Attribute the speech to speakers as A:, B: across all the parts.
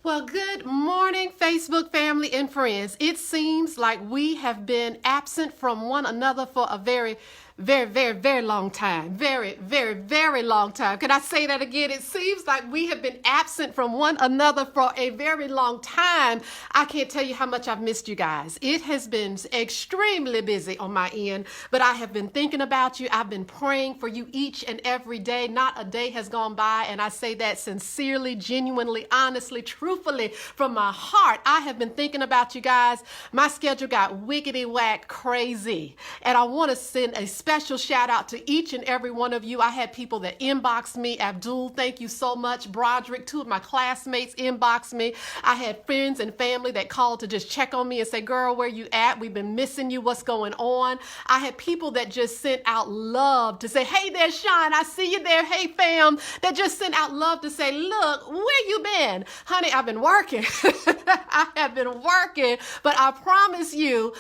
A: Well, good morning, Facebook family and friends. It seems like we have been absent from one another for a very long time. Very long time. Can I say that again? It seems like we have been absent from one another for a very long time. I can't tell you how much I've missed you guys. It has been extremely busy on my end, but I have been thinking about you. I've been praying for you each and every day. Not a day has gone by, and I say that sincerely, genuinely, honestly, truthfully from my heart. I have been thinking about you guys. My schedule got wickety whack crazy, and I want to send a special shout out to each and every one of you. I had people that inboxed me. Abdul, thank you so much. Broderick, two of my classmates inboxed me. I had friends and family that called to just check on me and say, girl, where you at? We've been missing you. What's going on? I had people that just sent out love to say, hey there, Sean, I see you there. Hey, fam, that just sent out love to say, look, where you been? Honey, I've been working. I have been working, but I promise you,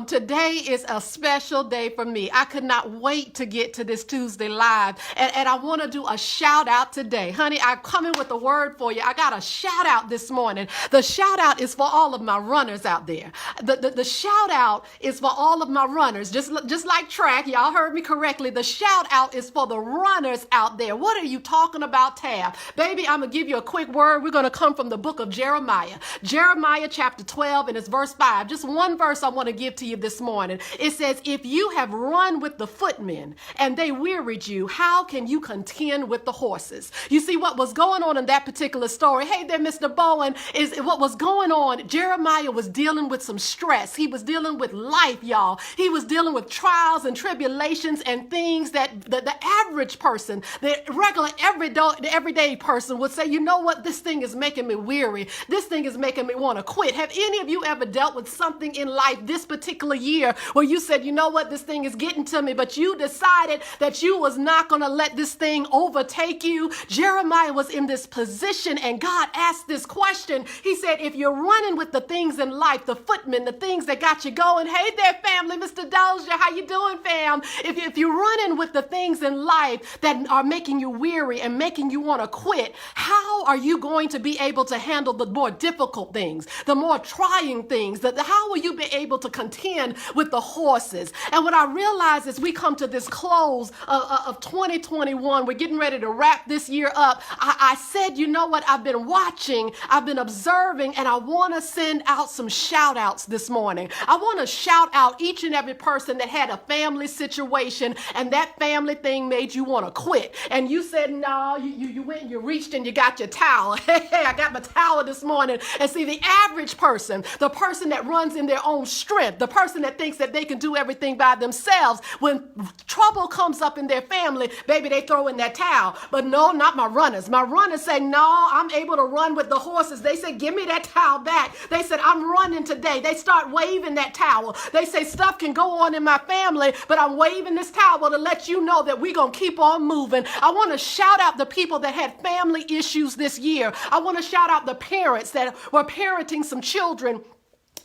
A: today is a special day for me. I could not wait to get to this Tuesday live, and I want to do a shout out today. Honey, I'm coming with a word for you. I got a shout out this morning. The shout out is for all of my runners out there. The shout out is for all of my runners, just like track. Y'all heard me correctly. The shout out is for the runners out there. What are you talking about, Tab? Baby, I'm going to give you a quick word. We're going to come from the book of Jeremiah. Jeremiah chapter 12, and it's verse 5. Just one verse I want to give to you this morning. It says, if you have run with the footmen and they wearied you, how can you contend with the horses? You see what was going on in that particular story. Hey there, Mr. Bowen, is what was going on. Jeremiah was dealing with some stress. He was dealing with life, y'all. He was dealing with trials and tribulations and things that the average person, the regular everyday person would say, you know what, this thing is making me weary. This thing is making me want to quit. Have any of you ever dealt with something in life this particular year where you said, you know what, this thing is getting to me, but you decided that you was not going to let this thing overtake you? Jeremiah was in this position, and God asked this question. He said, if you're running with the things in life, the footmen, the things that got you going, hey there, family, Mr. Dozier, how you doing, fam? If you're running with the things in life that are making you weary and making you want to quit, how are you going to be able to handle the more difficult things, the more trying things? How will you be able to contend with the horses? And what I realize as we come to this close of 2021, we're getting ready to wrap this year up. I said, you know what? I've been watching, I've been observing, and I want to send out some shout outs this morning. I want to shout out each and every person that had a family situation and that family thing made you want to quit. And you said, no, you went and you reached and you got your towel. Hey, I got my towel this morning. And see, the average person, the person that runs in their own strength, the person that thinks that they can do everything by themselves, when trouble comes up in their family, baby, they throw in that towel. But no, not my runners. My runners say, no, I'm able to run with the horses. They say, give me that towel back. They said, I'm running today. They start waving that towel. They say, stuff can go on in my family, but I'm waving this towel to let you know that we're going to keep on moving. I want to shout out the people that had family issues this year. I want to shout out the parents that were parenting some children.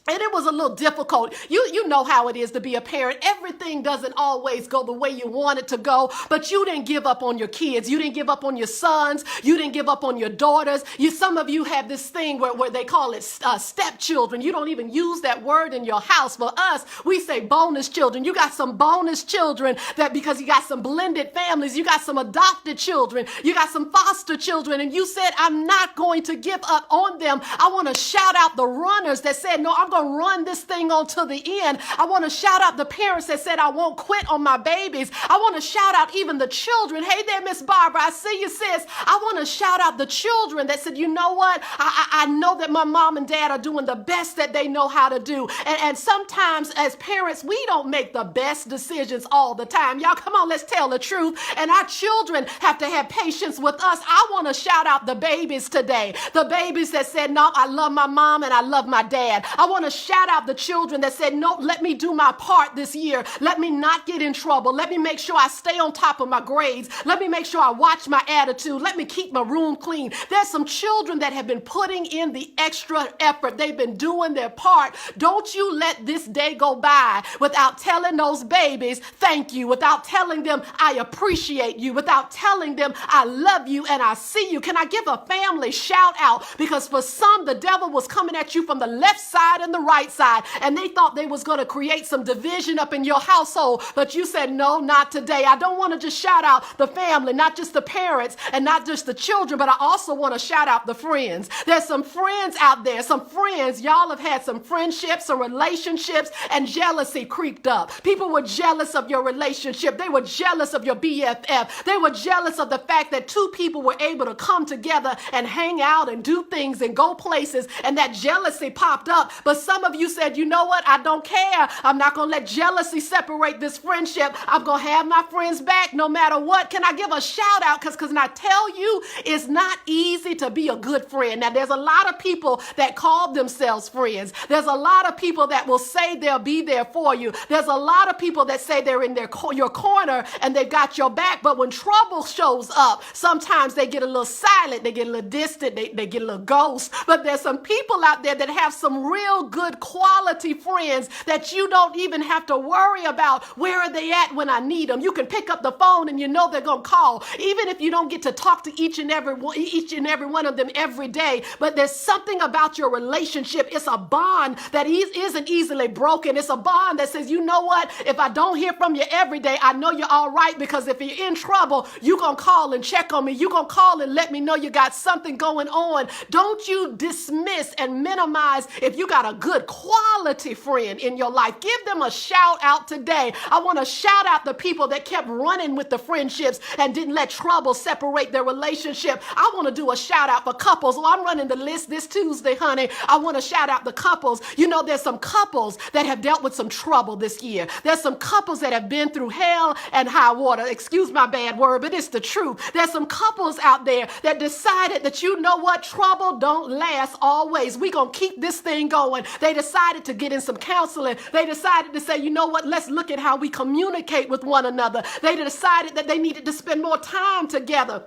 A: And it was a little difficult. You know how it is to be a parent. Everything doesn't always go the way you want it to go, but you didn't give up on your kids. You didn't give up on your sons. You didn't give up on your daughters. Some of you have this thing where they call it stepchildren. You don't even use that word in your house. For us, we say bonus children. You got some bonus children that because you got some blended families, you got some adopted children, you got some foster children, and you said, I'm not going to give up on them. I want to shout out the runners that said, no, I'm going to run this thing on to the end. I want to shout out the parents that said, I won't quit on my babies. I want to shout out even the children. Hey there, Miss Barbara, I see you, sis. I want to shout out the children that said, you know what? I know that my mom and dad are doing the best that they know how to do. And sometimes as parents, we don't make the best decisions all the time. Y'all, come on, let's tell the truth. And our children have to have patience with us. I want to shout out the babies today. The babies that said, no, I love my mom and I love my dad. I want want to shout out the children that said, no, let me do my part this year. Let me not get in trouble. Let me make sure I stay on top of my grades. Let me make sure I watch my attitude. Let me keep my room clean. There's some children that have been putting in the extra effort. They've been doing their part. Don't you let this day go by without telling those babies thank you, without telling them I appreciate you, without telling them I love you and I see you. Can I give a family shout out? Because for some, the devil was coming at you from the left side and the right side, and they thought they was going to create some division up in your household, but you said, no, not today. I don't want to just shout out the family, not just the parents and not just the children, but I also want to shout out the friends. There's some friends out there, some friends, y'all have had some friendships, some relationships, and jealousy creeped up. People were jealous of your relationship. They were jealous of your BFF. They were jealous of the fact that two people were able to come together and hang out and do things and go places, and that jealousy popped up. But some of you said, you know what? I don't care. I'm not going to let jealousy separate this friendship. I'm going to have my friends back no matter what. Can I give a shout out? Because I tell you, it's not easy to be a good friend. Now, there's a lot of people that call themselves friends. There's a lot of people that will say they'll be there for you. There's a lot of people that say they're in your corner and they've got your back. But when trouble shows up, sometimes they get a little silent. They get a little distant. They get a little ghost. But there's some people out there that have some real good quality friends that you don't even have to worry about where are they at when I need them. You can pick up the phone and you know they're going to call, even if you don't get to talk to each and every one of them every day. But there's something about your relationship. It's a bond that isn't easily broken. It's a bond that says, you know what? If I don't hear from you every day, I know you're all right, because if you're in trouble, you're going to call and check on me. You're going to call and let me know you got something going on. Don't you dismiss and minimize if you got a good quality friend in your life. Give them a shout out today. I want to shout out the people that kept running with the friendships and didn't let trouble separate their relationship. I want to do a shout out for couples. Well, I'm running the list this Tuesday, honey. I want to shout out the couples. You know, there's some couples that have dealt with some trouble this year. There's some couples that have been through hell and high water. Excuse my bad word, but it's the truth. There's some couples out there that decided that, you know what, trouble don't last always. We're going to keep this thing going. They decided to get in some counseling. They decided to say, you know what, let's look at how we communicate with one another. They decided that they needed to spend more time together.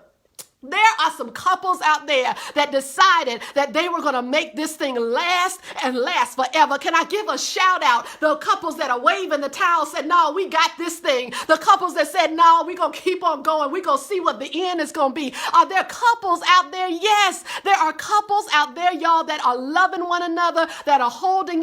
A: There are some couples out there that decided that they were going to make this thing last and last forever. Can I give a shout out? The couples that are waving the towel said, no, we got this thing. The couples that said, no, we're going to keep on going. We're going to see what the end is going to be. Are there couples out there? Yes, there are couples out there, y'all, that are loving one another, that are holding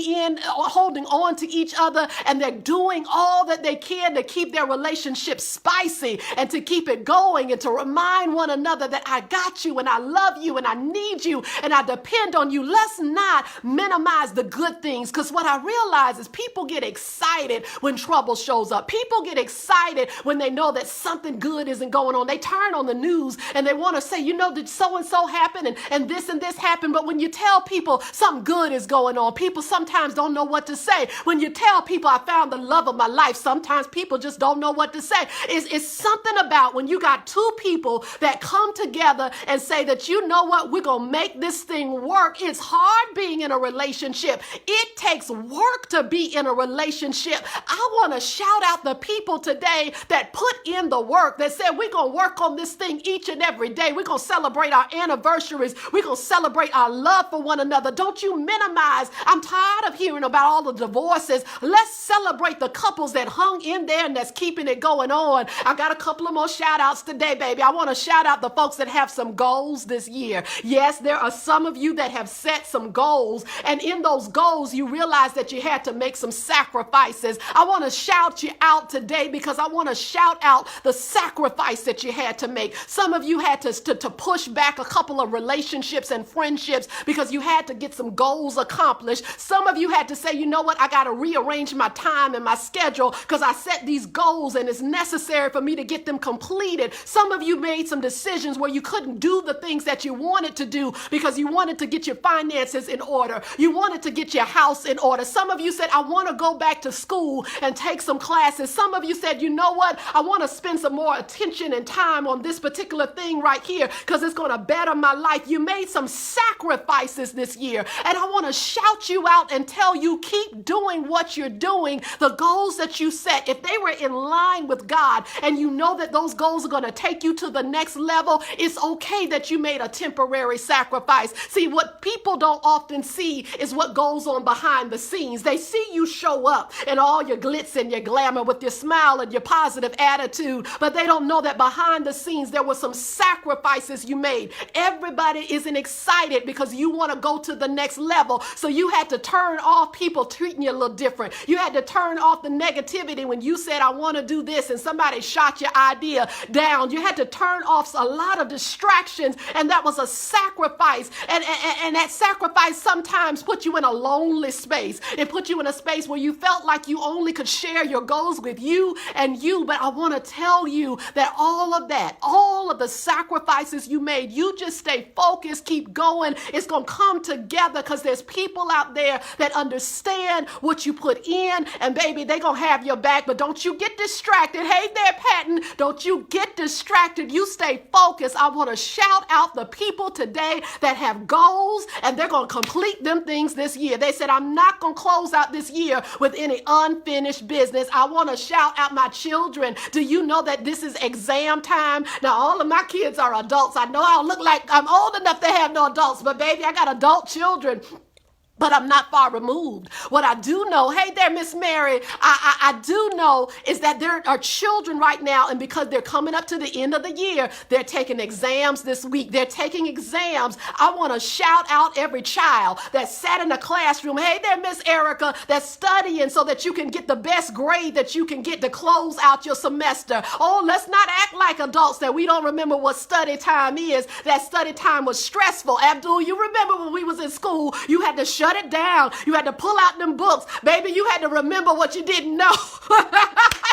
A: on to each other, and they're doing all that they can to keep their relationship spicy and to keep it going and to remind one another that I got you and I love you and I need you and I depend on you. Let's not minimize the good things, because what I realize is people get excited when trouble shows up. People get excited when they know that something good isn't going on. They turn on the news and they want to say, you know, did so-and-so happen and this happened. But when you tell people something good is going on, people sometimes don't know what to say. When you tell people I found the love of my life, sometimes people just don't know what to say. It's something about when you got two people that come together and say that, you know what, we're going to make this thing work. It's hard being in a relationship. It takes work to be in a relationship. I want to shout out the people today that put in the work, that said, we're going to work on this thing each and every day. We're going to celebrate our anniversaries. We're going to celebrate our love for one another. Don't you minimize. I'm tired of hearing about all the divorces. Let's celebrate the couples that hung in there and that's keeping it going on. I got a couple of more shout outs today, baby. I want to shout out the folks that have some goals this year. Yes, there are some of you that have set some goals, and in those goals, you realize that you had to make some sacrifices. I want to shout you out today because I want to shout out the sacrifice that you had to make. Some of you had to push back a couple of relationships and friendships because you had to get some goals accomplished. Some of you had to say, you know what, I got to rearrange my time and my schedule because I set these goals and it's necessary for me to get them completed. Some of you made some decisions where you couldn't do the things that you wanted to do because you wanted to get your finances in order. You wanted to get your house in order. Some of you said, I want to go back to school and take some classes. Some of you said, you know what, I want to spend some more attention and time on this particular thing right here because it's going to better my life. You made made some sacrifices this year. And I want to shout you out and tell you, keep doing what you're doing. The goals that you set, if they were in line with God and you know that those goals are going to take you to the next level, it's okay that you made a temporary sacrifice. See, what people don't often see is what goes on behind the scenes. They see you show up in all your glitz and your glamour with your smile and your positive attitude, but they don't know that behind the scenes there were some sacrifices you made. Everybody isn't excited because you want to go to the next level, so you had to turn off people treating you a little different. You had to turn off the negativity when you said, I want to do this, and somebody shot your idea down. You had to turn off a lot of distractions, and that was a sacrifice. And that sacrifice sometimes put you in a lonely space. It put you in a space where you felt like you only could share your goals with you and you. But I want to tell you that all of that, all of the sacrifices you made, you just stay focused, keep going. It's going to come together because there's people out there that understand what you put in, and baby, they're going to have your back. But don't you get distracted. Hey there, Patton, don't you get distracted. You stay focused. I want to shout out the people today that have goals and they're going to complete them things this year. They said, I'm not going to close out this year with any unfinished business. I want to shout out my children. Do you know that this is exam time? Now, all of my kids are adults. I know I don't look like I'm old enough to have no adults, but baby, I got adult children. But I'm not far removed. What I do know, hey there, Miss Mary, I do know is that there are children right now, and because they're coming up to the end of the year, they're taking exams this week. They're taking exams. I want to shout out every child that sat in a classroom. Hey there, Miss Erica, that's studying so that you can get the best grade that you can get to close out your semester. Oh, let's not act like adults that we don't remember what study time is. That study time was stressful. Abdul, you remember when we was in school, you had to shut it down. You had to pull out them books. Baby, you had to remember what you didn't know.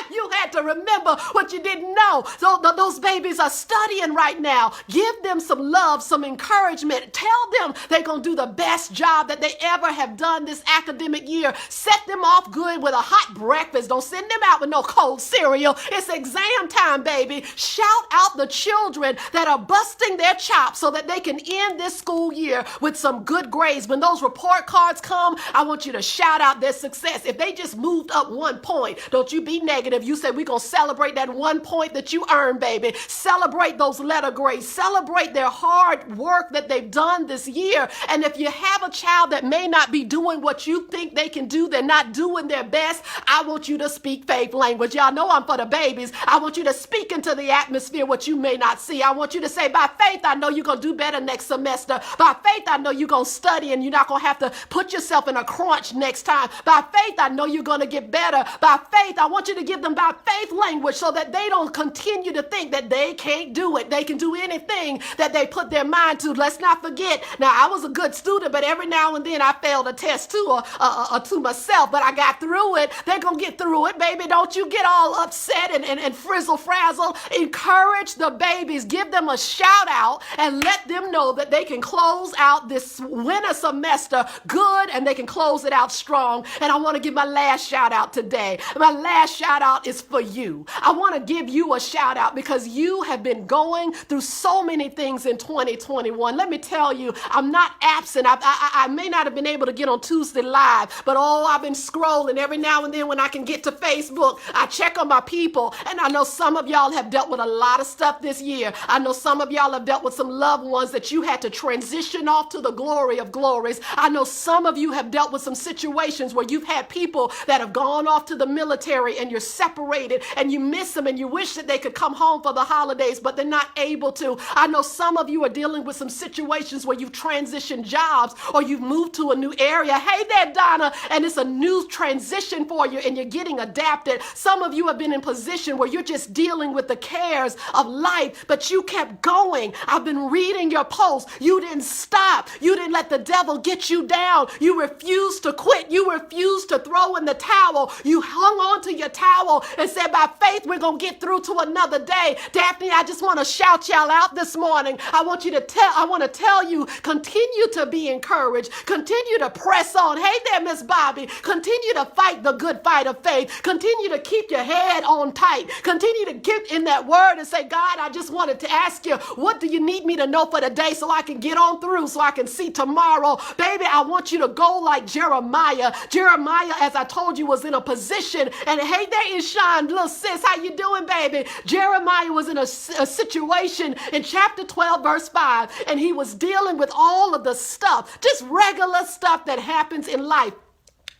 A: You had to remember what you didn't know. So those babies are studying right now. Give them some love, some encouragement. Tell them they're going to do the best job that they ever have done this academic year. Set them off good with a hot breakfast. Don't send them out with no cold cereal. It's exam time, baby. Shout out the children that are busting their chops so that they can end this school year with some good grades. When those report cards come, I want you to shout out their success. If they just moved up 1 point, don't you be negative. You say, we're going to celebrate that 1 point that you earned, baby. Celebrate those letter grades. Celebrate their hard work that they've done this year. And if you have a child that may not be doing what you think they can do, they're not doing their best, I want you to speak faith language. Y'all know I'm for the babies. I want you to speak into the atmosphere what you may not see. I want you to say, by faith, I know you're going to do better next semester. By faith, I know you're going to study and you're not going to have to put yourself in a crunch next time. By faith, I know you're going to get better. By faith, I want you to give them by faith language so that they don't continue to think that they can't do it. They can do anything that they put their mind to. Let's not forget. Now, I was a good student, but every now and then I failed a test too, or to myself, but I got through it. They're going to get through it, baby. Don't you get all upset and frizzle frazzle. Encourage the babies. Give them a shout out and let them know that they can close out this winter semester good and they can close it out strong. And I want to give my last shout out today. My last shout out is for you. I want to give you a shout out because you have been going through so many things in 2021. Let me tell you, I'm not absent. I may not have been able to get on Tuesday Live, but I've been scrolling every now and then when I can get to Facebook. I check on my people, and I know some of y'all have dealt with a lot of stuff this year. I know some of y'all have dealt with some loved ones that you had to transition off to the glory of glories. I know some of you have dealt with some situations where you've had people that have gone off to the military and you're separated and you miss them and you wish that they could come home for the holidays, but they're not able to. I know some of you are dealing with some situations where you've transitioned jobs or you've moved to a new area. Hey there, Donna, and it's a new transition for you and you're getting adapted. Some of you have been in position where you're just dealing with the cares of life, but you kept going. I've been reading your posts. You didn't stop. You didn't let the devil get you down. You refused to quit. You refused to throw in the towel. You hung on to your towel and said, by faith, we're going to get through to another day. Daphne, I just want to shout y'all out this morning. I want to tell you, continue to be encouraged. Continue to press on. Hey there, Miss Bobby. Continue to fight the good fight of faith. Continue to keep your head on tight. Continue to get in that word and say, God, I just wanted to ask you, what do you need me to know for the day so I can get on through, so I can see tomorrow? Baby, I want you to go like Jeremiah. Jeremiah, as I told you, was in a position, and hey, there is Sean, little sis, how you doing, baby? Jeremiah was in a situation in chapter 12, verse 5, and he was dealing with all of the stuff, just regular stuff that happens in life.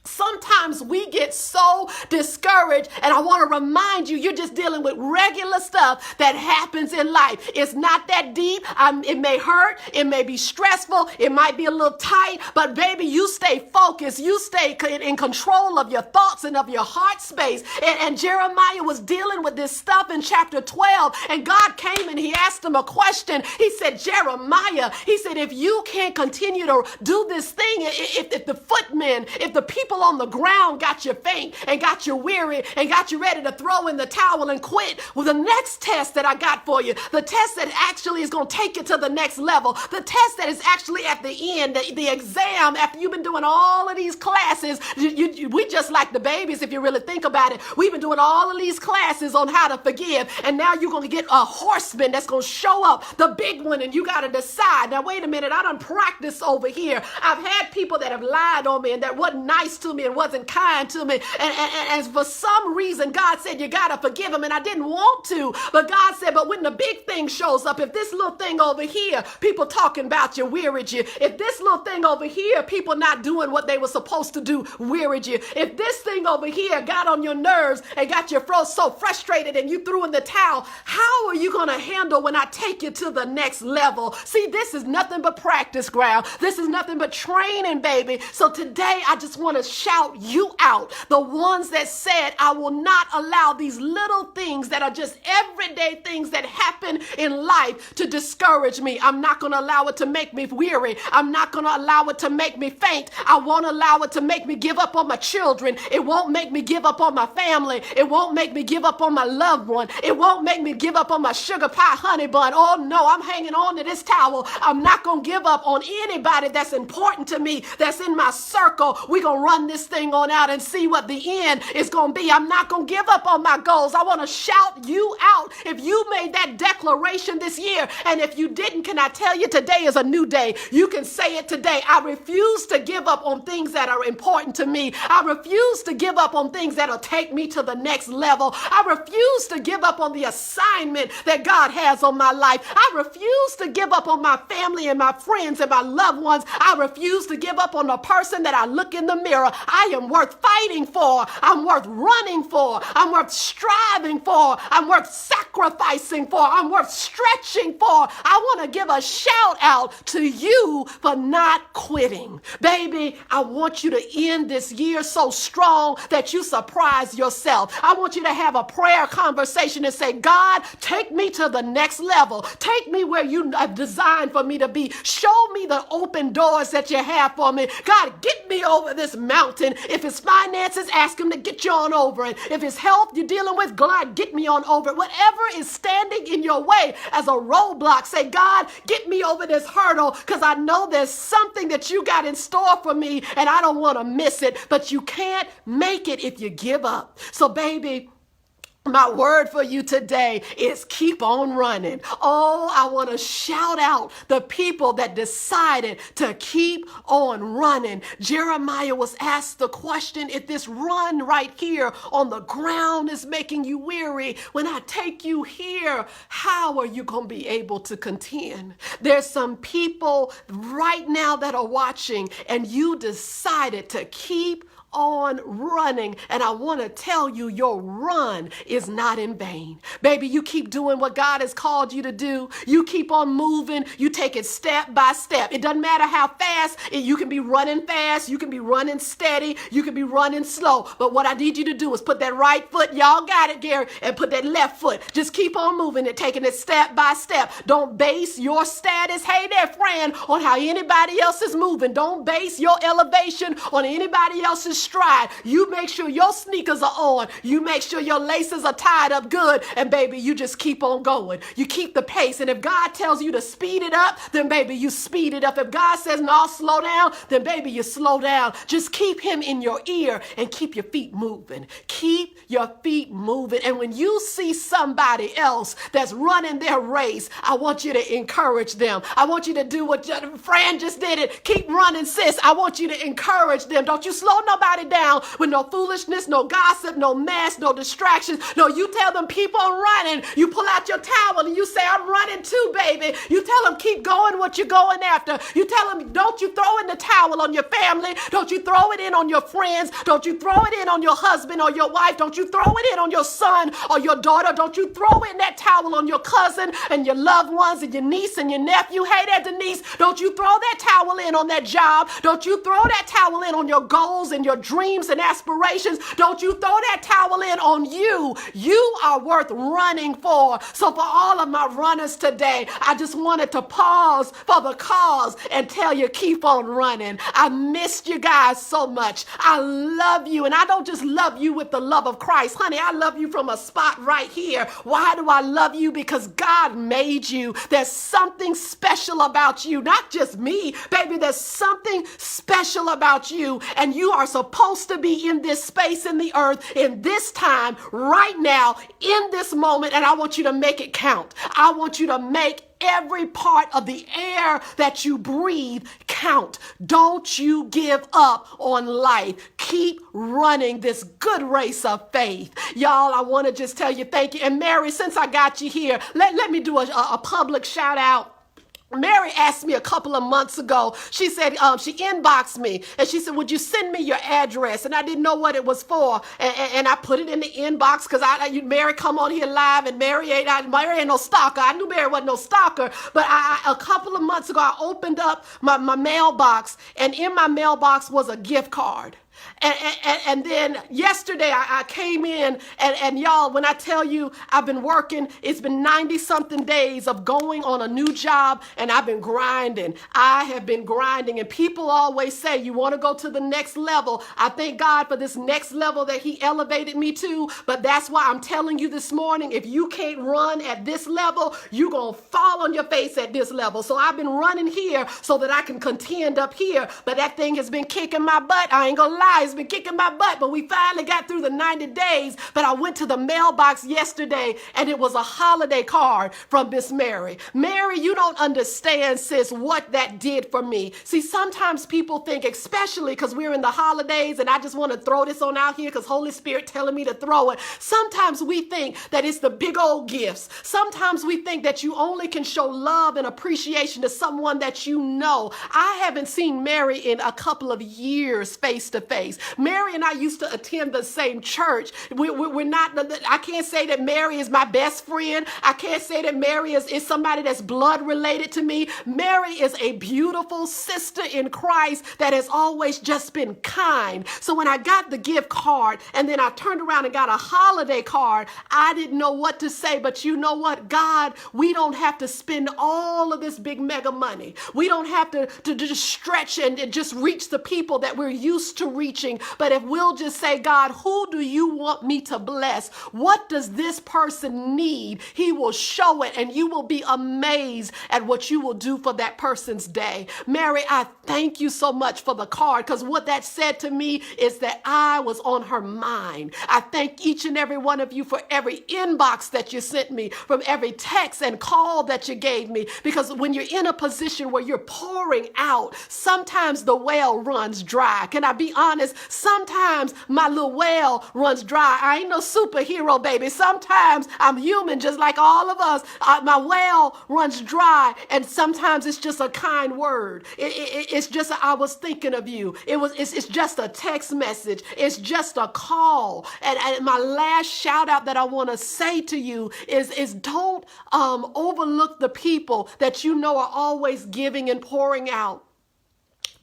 A: Sometimes we get so discouraged, and I want to remind you, you're just dealing with regular stuff that happens in life. It's not that deep. It may hurt. It may be stressful. It might be a little tight, but baby, you stay focused. You stay in control of your thoughts and of your heart space. And Jeremiah was dealing with this stuff in chapter 12, and God came and he asked him a question. He said, Jeremiah, he said, if you can't continue to do this thing, if the footmen, if the people on the ground got you faint and got you weary and got you ready to throw in the towel and quit, well, the next test that I got for you, the test that actually is going to take you to the next level, the test that is actually at the end, the exam after you've been doing all of these classes, we just like the babies, if you really think about it. We've been doing all of these classes on how to forgive, and now you're going to get a horseman that's going to show up, the big one, and you got to decide. Now, wait a minute, I done practiced over here. I've had people that have lied on me and that wasn't nice to me and wasn't kind to me. And for some reason, God said, you got to forgive him. And I didn't want to. But God said, but when the big thing shows up, if this little thing over here, people talking about you, wearied you. If this little thing over here, people not doing what they were supposed to do, wearied you. If this thing over here got on your nerves and got you so frustrated and you threw in the towel, how are you going to handle when I take you to the next level? See, this is nothing but practice ground. This is nothing but training, baby. So today, I just want to shout you out, the ones that said, I will not allow these little things that are just everyday things that happen in life to discourage me. I'm not going to allow it to make me weary. I'm not going to allow it to make me faint. I won't allow it to make me give up on my children. It won't make me give up on my family. It won't make me give up on my loved one. It won't make me give up on my sugar pie honey bun. Oh no, I'm hanging on to this towel. I'm not going to give up on anybody that's important to me, that's in my circle. We're going to run this thing on out and see what the end is going to be. I'm not going to give up on my goals. I want to shout you out. If you made that declaration this year, and if you didn't, can I tell you, today is a new day. You can say it today. I refuse to give up on things that are important to me. I refuse to give up on things that'll take me to the next level. I refuse to give up on the assignment that God has on my life. I refuse to give up on my family and my friends and my loved ones. I refuse to give up on the person that I look in the mirror. I am worth fighting for. I'm worth running for. I'm worth striving for. I'm worth sacrificing for. I'm worth stretching for. I want to give a shout out to you for not quitting. Baby, I want you to end this year so strong that you surprise yourself. I want you to have a prayer conversation and say, God, take me to the next level. Take me where you have designed for me to be. Show me the open doors that you have for me. God, get me over this mountain. If it's finances, ask him to get you on over it. If it's health you're dealing with, God, get me on over it. Whatever is standing in your way as a roadblock, say, God, get me over this hurdle, because I know there's something that you got in store for me and I don't want to miss it. But you can't make it if you give up. So baby, my word for you today is keep on running. Oh, I want to shout out the people that decided to keep on running. Jeremiah was asked the question, if this run right here on the ground is making you weary, when I take you here, how are you going to be able to contend? There's some people right now that are watching and you decided to keep on running. And I want to tell you, your run is not in vain. Baby, you keep doing what God has called you to do. You keep on moving. You take it step by step. It doesn't matter how fast. You can be running fast. You can be running steady. You can be running slow. But what I need you to do is put that right foot, y'all got it, Gary, and put that left foot. Just keep on moving it, taking it step by step. Don't base your status, hey there, friend, on how anybody else is moving. Don't base your elevation on anybody else's stride. You make sure your sneakers are on. You make sure your laces are tied up good. And baby, you just keep on going. You keep the pace. And if God tells you to speed it up, then baby, you speed it up. If God says, no, slow down, then baby, you slow down. Just keep him in your ear and keep your feet moving. Keep your feet moving. And when you see somebody else that's running their race, I want you to encourage them. I want you to do what Fran just did it. Keep running, sis. I want you to encourage them. Don't you slow nobody down with no foolishness, no gossip, no mess, no distractions. No, you tell them keep on running. You pull out your towel and you say, I'm running too, baby. You tell them keep going what you're going after. You tell them, don't you throw in the towel on your family. Don't you throw it in on your friends. Don't you throw it in on your husband or your wife. Don't you throw it in on your son or your daughter. Don't you throw in that towel on your cousin and your loved ones and your niece and your nephew. Hey there, Denise. Don't you throw that towel in on that job. Don't you throw that towel in on your goals and your dreams and aspirations. Don't you throw that towel in on you. You are worth running for. So for all of my runners today, I just wanted to pause for the cause and tell you, keep on running. I missed you guys so much. I love you. And I don't just love you with the love of Christ. Honey, I love you from a spot right here. Why do I love you? Because God made you. There's something special about you. Not just me, baby. There's something special about you. And you are supposed to be in this space in the earth, in this time, right now, in this moment. And I want you to make it count. I want you to make every part of the air that you breathe count. Don't you give up on life. Keep running this good race of faith. Y'all, I want to just tell you thank you. And Mary, since I got you here, let me do a public shout out. Mary asked me a couple of months ago, she said, she inboxed me and she said, would you send me your address? And I didn't know what it was for. And I put it in the inbox because Mary come on here live and Mary ain't no stalker. I knew Mary wasn't no stalker, but a couple of months ago, I opened up my mailbox and in my mailbox was a gift card. And then yesterday I came in and y'all, when I tell you I've been working, it's been 90 something days of going on a new job and I've been grinding. I have been grinding and people always say you want to go to the next level. I thank God for this next level that he elevated me to, but that's why I'm telling you this morning, if you can't run at this level, you're going to fall on your face at this level. So I've been running here so that I can contend up here, but that thing has been kicking my butt. I ain't gonna lie, it's been kicking my butt, but we finally got through the 90 days. But I went to the mailbox yesterday and it was a holiday card from Miss Mary. Mary, you don't understand, sis, what that did for me. See, sometimes people think, especially because we're in the holidays, and I just want to throw this on out here because Holy Spirit telling me to throw it. Sometimes we think that it's the big old gifts. Sometimes we think that you only can show love and appreciation to someone that you know. I haven't seen Mary in a couple of years face to face. Mary and I used to attend the same church. We're not, I can't say that Mary is my best friend. I can't say that Mary is somebody that's blood related to me. Mary is a beautiful sister in Christ that has always just been kind. So when I got the gift card and then I turned around and got a holiday card, I didn't know what to say, but you know what, God, we don't have to spend all of this big mega money. We don't have to just stretch and just reach the people that we're used to reaching. But if we'll just say, God, who do you want me to bless? What does this person need? He will show it and you will be amazed at what you will do for that person's day. Mary, I thank you so much for the card, because what that said to me is that I was on her mind. I thank each and every one of you for every inbox that you sent me, from every text and call that you gave me, because when you're in a position where you're pouring out, sometimes the well runs dry. Can I be honest? Sometimes my little well runs dry. I ain't no superhero, baby. Sometimes I'm human just like all of us. My well runs dry, and sometimes it's just a kind word. It's just I was thinking of you. It's just a text message. It's just a call. And my last shout out that I want to say to you is don't overlook the people that you know are always giving and pouring out.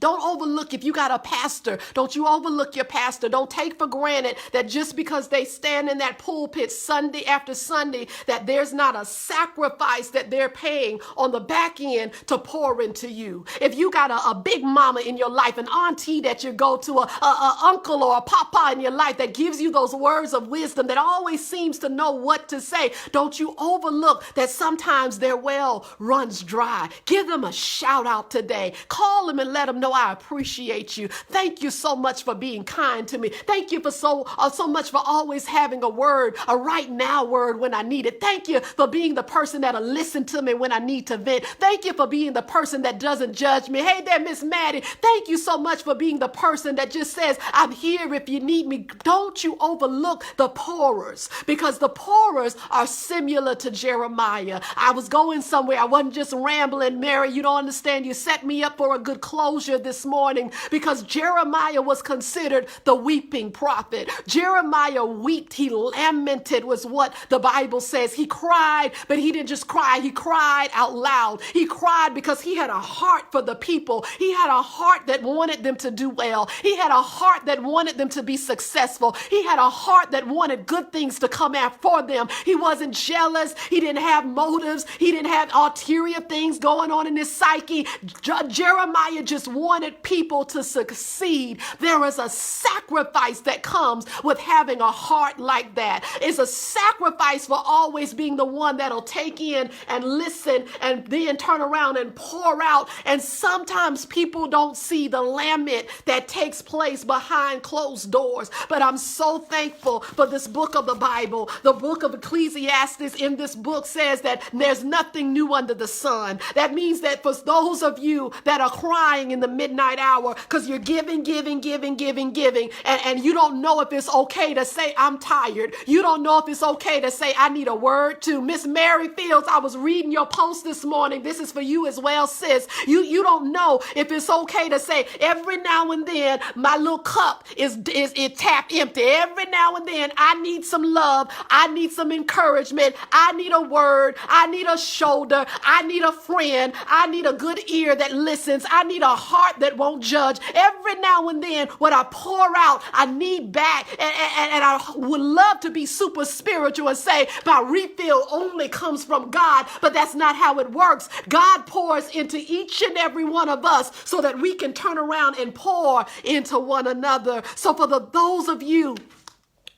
A: Don't overlook if you got a pastor. Don't you overlook your pastor. Don't take for granted that just because they stand in that pulpit Sunday after Sunday, that there's not a sacrifice that they're paying on the back end to pour into you. If you got a big mama in your life, an auntie that you go to, a uncle or a papa in your life that gives you those words of wisdom, that always seems to know what to say, don't you overlook that sometimes their well runs dry. Give them a shout out today. Call them and let them know I appreciate you. Thank you so much for being kind to me. Thank you for so much for always having a word, a right now word when I need it. Thank you for being the person that'll listen to me when I need to vent. Thank you for being the person that doesn't judge me. Hey there, Miss Maddie. Thank you so much for being the person that just says, I'm here if you need me. Don't you overlook the pourers, because the pourers are similar to Jeremiah. I was going somewhere. I wasn't just rambling. Mary, you don't understand. You set me up for a good closure this morning, because Jeremiah was considered the weeping prophet. Jeremiah wept. He lamented, was what the Bible says. He cried, but he didn't just cry. He cried out loud. He cried because he had a heart for the people. He had a heart that wanted them to do well. He had a heart that wanted them to be successful. He had a heart that wanted good things to come out for them. He wasn't jealous. He didn't have motives. He didn't have ulterior things going on in his psyche. Jeremiah just wanted people to succeed. There is a sacrifice that comes with having a heart like that. It's a sacrifice for always being the one that'll take in and listen and then turn around and pour out. And sometimes people don't see the lament that takes place behind closed doors. But I'm so thankful for this book of the Bible. The book of Ecclesiastes in this book says that there's nothing new under the sun. That means that for those of you that are crying in the midnight hour because you're giving, and you don't know if it's okay to say, I'm tired. You don't know if it's okay to say, I need a word too. Miss Mary Fields, I was reading your post this morning. This is for you as well, sis. You don't know if it's okay to say, every now and then my little cup is tap empty. Every now and then I need some love. I need some encouragement. I need a word. I need a shoulder. I need a friend. I need a good ear that listens. I need a heart that won't judge. Every now and then when I pour out, I need back. And I would love to be super spiritual and say my refill only comes from God, but that's not how it works. God pours into each and every one of us so that we can turn around and pour into one another. So for those of you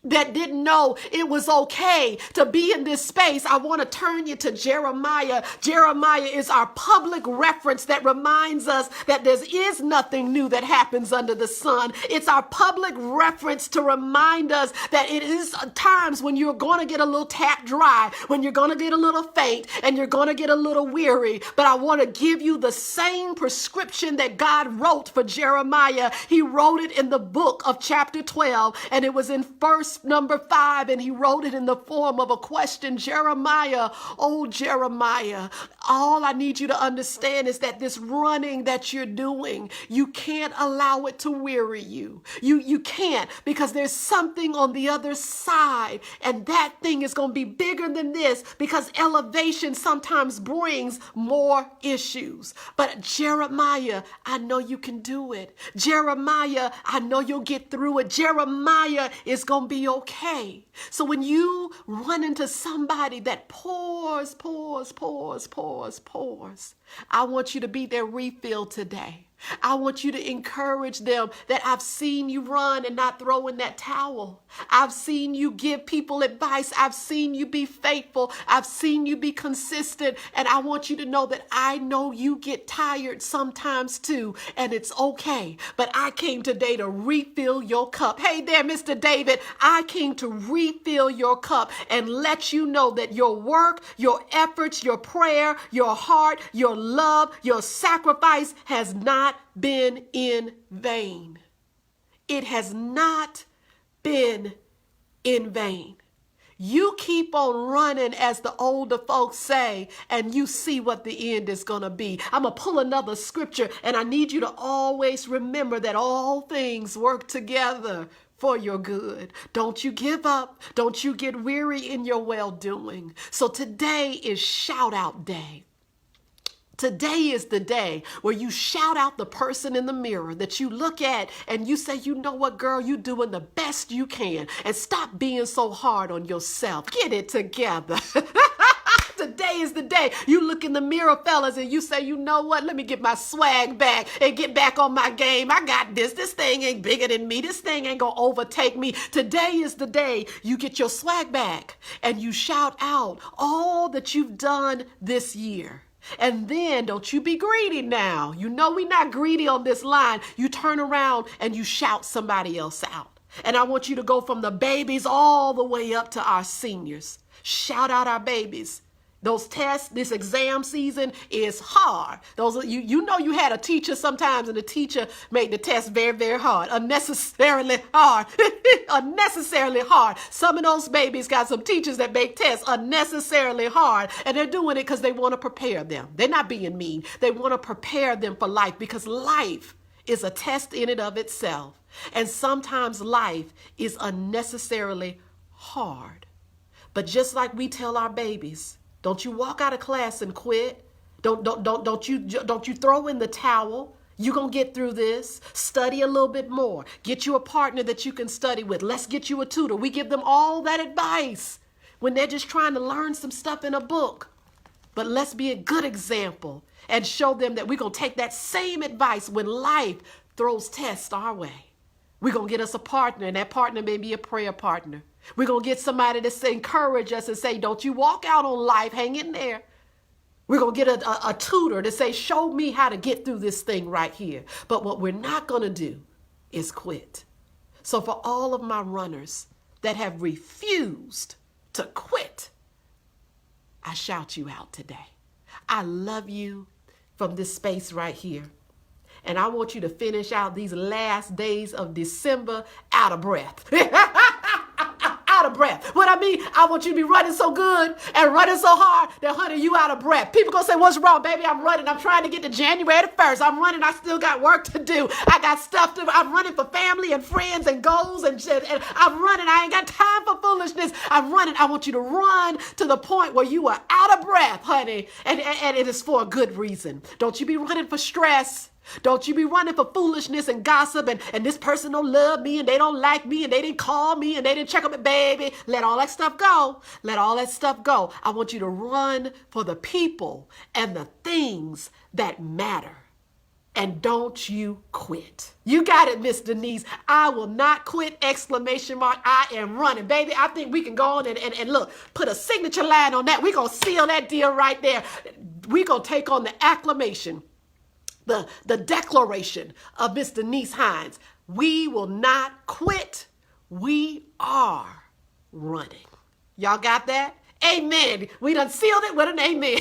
A: that didn't know it was okay to be in this space, I want to turn you to Jeremiah. Jeremiah is our public reference that reminds us that there is nothing new that happens under the sun. It's our public reference to remind us that it is times when you're going to get a little tap dry, when you're going to get a little faint, and you're going to get a little weary. But I want to give you the same prescription that God wrote for Jeremiah. He wrote it in the book of chapter 12, and it was in verse number 5, and he wrote it in the form of a question. Jeremiah, oh Jeremiah, all I need you to understand is that this running that you're doing, you can't allow it to weary you. You can't, because there's something on the other side, and that thing is going to be bigger than this, because elevation sometimes brings more issues. But Jeremiah, I know you can do it. Jeremiah, I know you'll get through it. Jeremiah is going to be okay. So when you run into somebody that pours, I want you to be their refill today. I want you to encourage them that I've seen you run and not throw in that towel. I've seen you give people advice. I've seen you be faithful. I've seen you be consistent. And I want you to know that I know you get tired sometimes too, and it's okay. But I came today to refill your cup. Hey there, Mr. David. I came to refill your cup and let you know that your work, your efforts, your prayer, your heart, your love, your sacrifice has not been in vain. It has not been in vain. You keep on running, as the older folks say, and you see what the end is going to be. I'm going to pull another scripture, and I need you to always remember that all things work together for your good. Don't you give up. Don't you get weary in your well-doing. So today is Shout Out Day. Today is the day where you shout out the person in the mirror that you look at and you say, you know what, girl, you doing the best you can, and stop being so hard on yourself. Get it together. Today is the day you look in the mirror, fellas, and you say, you know what, let me get my swag back and get back on my game. I got this. This thing ain't bigger than me. This thing ain't gonna overtake me. Today is the day you get your swag back and you shout out all that you've done this year. And then don't you be greedy now. You know we're not greedy on this line. You turn around and you shout somebody else out. And I want you to go from the babies all the way up to our seniors. Shout out our babies. Those tests, this exam season is hard. You know you had a teacher sometimes and the teacher made the test very, very hard. Unnecessarily hard. Unnecessarily hard. Some of those babies got some teachers that make tests unnecessarily hard, and they're doing it because they want to prepare them. They're not being mean. They want to prepare them for life, because life is a test in and of itself. And sometimes life is unnecessarily hard. But just like we tell our babies, don't you walk out of class and quit. Don't you throw in the towel. You're going to get through this. Study a little bit more. Get you a partner that you can study with. Let's get you a tutor. We give them all that advice when they're just trying to learn some stuff in a book. But let's be a good example and show them that we're going to take that same advice when life throws tests our way. We're going to get us a partner, and that partner may be a prayer partner. We're going to get somebody to encourage us and say, don't you walk out on life, hang in there. We're going to get a tutor to say, show me how to get through this thing right here. But what we're not going to do is quit. So for all of my runners that have refused to quit, I shout you out today. I love you from this space right here. And I want you to finish out these last days of December out of breath. Out of breath. What I mean, I want you to be running so good and running so hard that, honey, you out of breath. People gonna say, what's wrong, baby? I'm running. I'm trying to get to January the 1st. I'm running. I still got work to do. I got stuff to do. I'm running for family and friends and goals and shit. And I'm running. I ain't got time for foolishness. I'm running. I want you to run to the point where you are out of breath, honey. And it is for a good reason. Don't you be running for stress. Don't you be running for foolishness and gossip and this person don't love me and they don't like me and they didn't call me and they didn't check up, baby. Let all that stuff go. Let all that stuff go. I want you to run for the people and the things that matter. And don't you quit. You got it, Miss Denise. I will not quit, exclamation mark. I am running. Baby, I think we can go on and look, put a signature line on that. We're going to seal that deal right there. We're going to take on the acclamation. The declaration of Miss Denise Hines. We will not quit. We are running. Y'all got that? Amen. We done sealed it with an amen.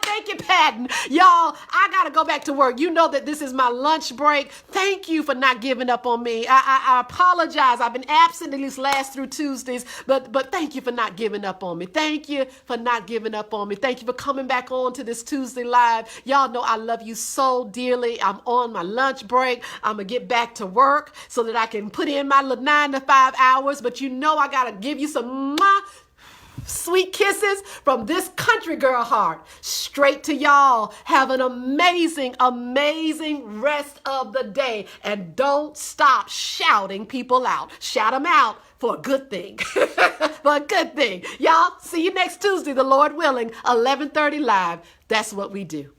A: Thank you, Patton. Y'all, I got to go back to work. You know that this is my lunch break. Thank you for not giving up on me. I apologize. I've been absent these last through Tuesdays, but thank you for not giving up on me. Thank you for not giving up on me. Thank you for coming back on to this Tuesday Live. Y'all know I love you so dearly. I'm on my lunch break. I'm going to get back to work so that I can put in my little 9 to 5 hours. But you know I got to give you some sweet kisses from this country girl heart straight to y'all. Have an amazing, amazing rest of the day. And don't stop shouting people out. Shout them out for a good thing. For a good thing. Y'all, see you next Tuesday, the Lord willing, 11:30 live. That's what we do.